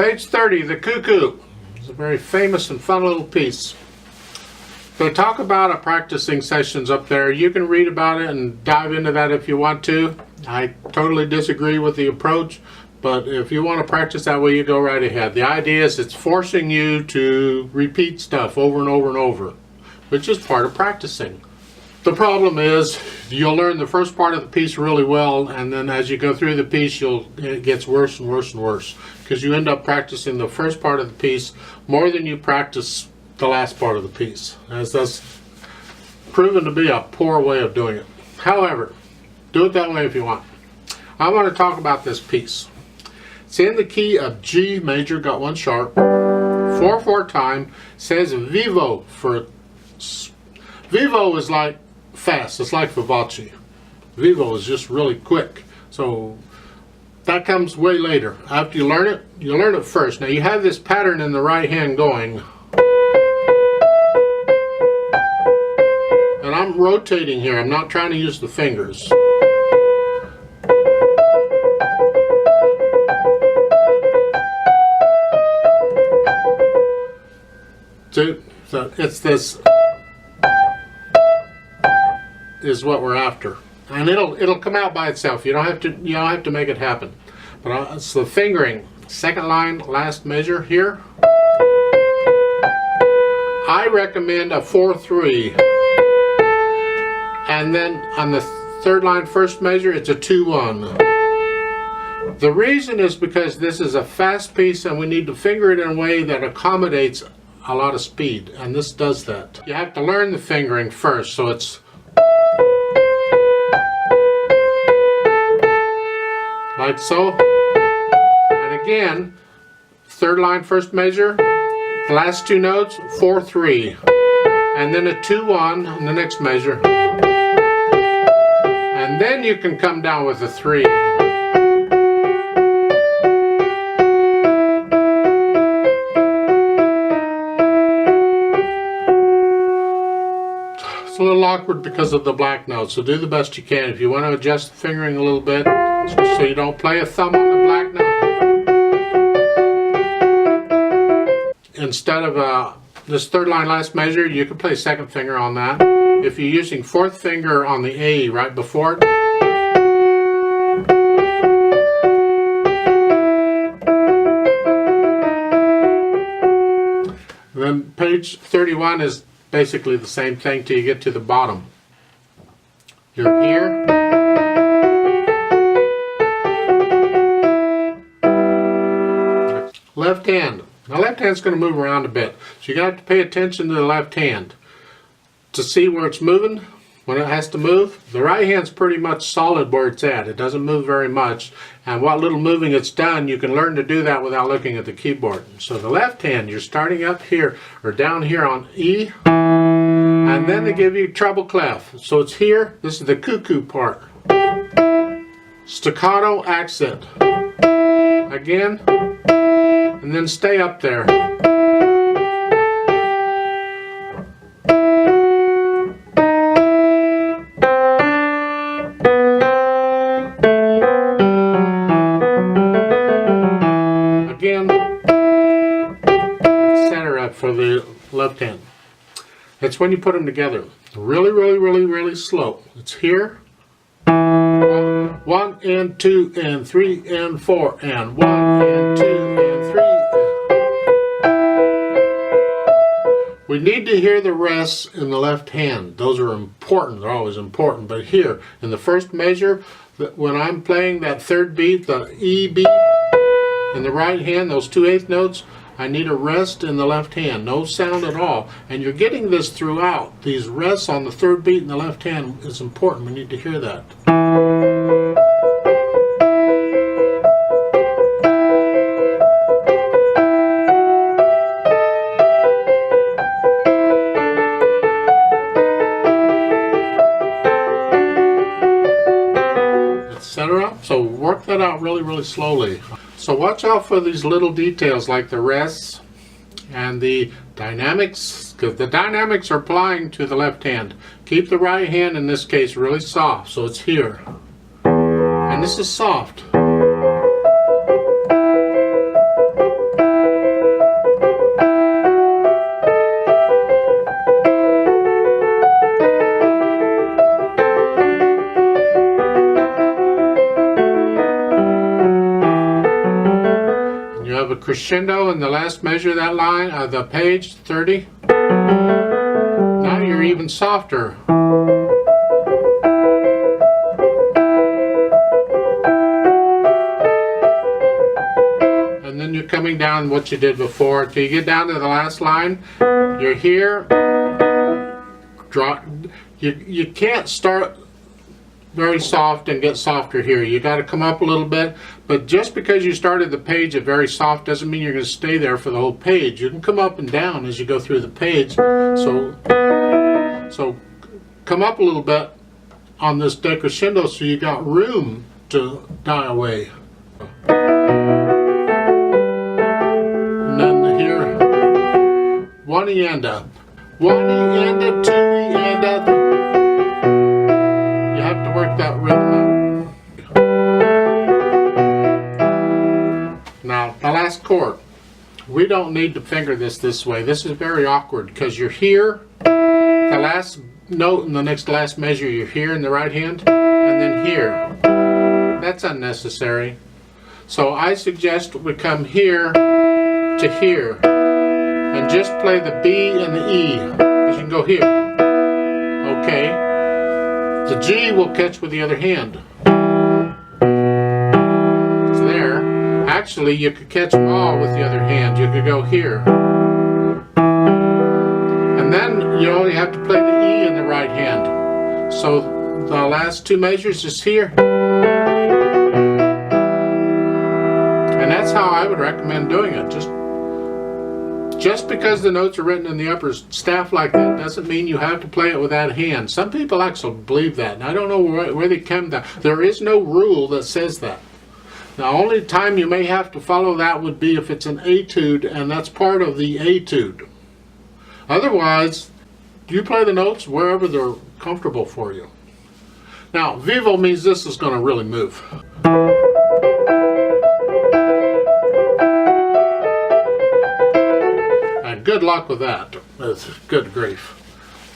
Page 30, the Cuckoo. It's a very famous and fun little piece. They talk about practicing sessions up there. You can read about it and dive into that if you want to. I totally disagree with the approach, but if you want to practice that way, you go right ahead. The idea is it's forcing you to repeat stuff over and over and over, which is part of practicing. The problem is you'll learn the first part of the piece really well, and then as you go through the piece, it gets worse and worse and worse, because you end up practicing the first part of the piece more than you practice the last part of the piece, as that's proven to be a poor way of doing it. However, do it that way if you want. I want to talk about this piece. It's in the key of G major, got one sharp, 4/4 time, says vivo for vivo is like fast, it's like vivace. Vivo is just really quick. So that comes way later. After you learn it first. Now you have this pattern in the right hand going. And I'm rotating here, I'm not trying to use the fingers. So it's this is what we're after, and it'll come out by itself. You don't have to make it happen. But it's the fingering. Second line, last measure here. I recommend a 4/3, and then on the third line, first measure, it's a 2/1. The reason is because this is a fast piece, and we need to finger it in a way that accommodates a lot of speed, and this does that. You have to learn the fingering first, so it's like so. And again, third line, first measure, the last two notes, 4/3, and then a 2/1 on the next measure, and then you can come down with a 3. It's a little awkward because of the black notes, so do the best you can. If you want to adjust the fingering a little bit so you don't play a thumb on the black note, instead of this third line last measure, you can play second finger on that. If you're using fourth finger on the A right before it, then page 31 is basically the same thing till you get to the bottom. You're here. Left hand. Now left hand's going to move around a bit, so you got to pay attention to the left hand to see where it's moving when it has to move. The right hand's pretty much solid where it's at. It doesn't move very much, and what little moving it's done, you can learn to do that without looking at the keyboard. So the left hand, you're starting up here or down here on E, and then they give you treble clef. So it's here. This is the cuckoo part. Staccato accent. Again, and then stay up there. Again, etc. for the left hand. It's when you put them together. Really, really, really, really slow. It's here. 1 and 2 and 3 and 4 and 1 and 2 and 3. We need to hear the rests in the left hand. Those are important. They're always important. But here, in the first measure, when I'm playing that third beat, the E beat, in the right hand, those 2/8 notes, I need a rest in the left hand. No sound at all. And you're getting this throughout. These rests on the third beat in the left hand is important. We need to hear that. Etc. So work that out really, really slowly. So watch out for these little details like the rests and the dynamics, because the dynamics are applying to the left hand. Keep the right hand in this case really soft, so it's here. And this is soft. have a crescendo in the last measure of that line, the page, 30. Now you're even softer. And then you're coming down what you did before till you get down to the last line. You're here. Draw. You can't start very soft and get softer here. You got to come up a little bit, but just because you started the page at very soft doesn't mean you're going to stay there for the whole page. You can come up and down as you go through the page. So come up a little bit on this decrescendo so you got room to die away. And then here, one ienda. One ienda, two ienda. You have to work that rhythm out. Now, the last chord. We don't need to finger this way. This is very awkward because you're here. The last note in the next last measure, you're here in the right hand, and then here. That's unnecessary. So I suggest we come here to here, and just play the B and the E, because you can go here. Okay. The G will catch with the other hand. It's there. Actually, you could catch them all with the other hand. You could go here. And then you only have to play the E in the right hand. So the last two measures is here. And that's how I would recommend doing it. Just because the notes are written in the upper staff like that doesn't mean you have to play it with that hand. Some people actually believe that, and I don't know where they come from. There is no rule that says that. The only time you may have to follow that would be if it's an etude, and that's part of the etude. Otherwise, you play the notes wherever they're comfortable for you. Now, vivo means this is going to really move. And good luck with that. That's good grief.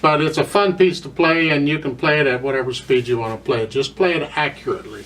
But it's a fun piece to play, and you can play it at whatever speed you want to play it. Just play it accurately.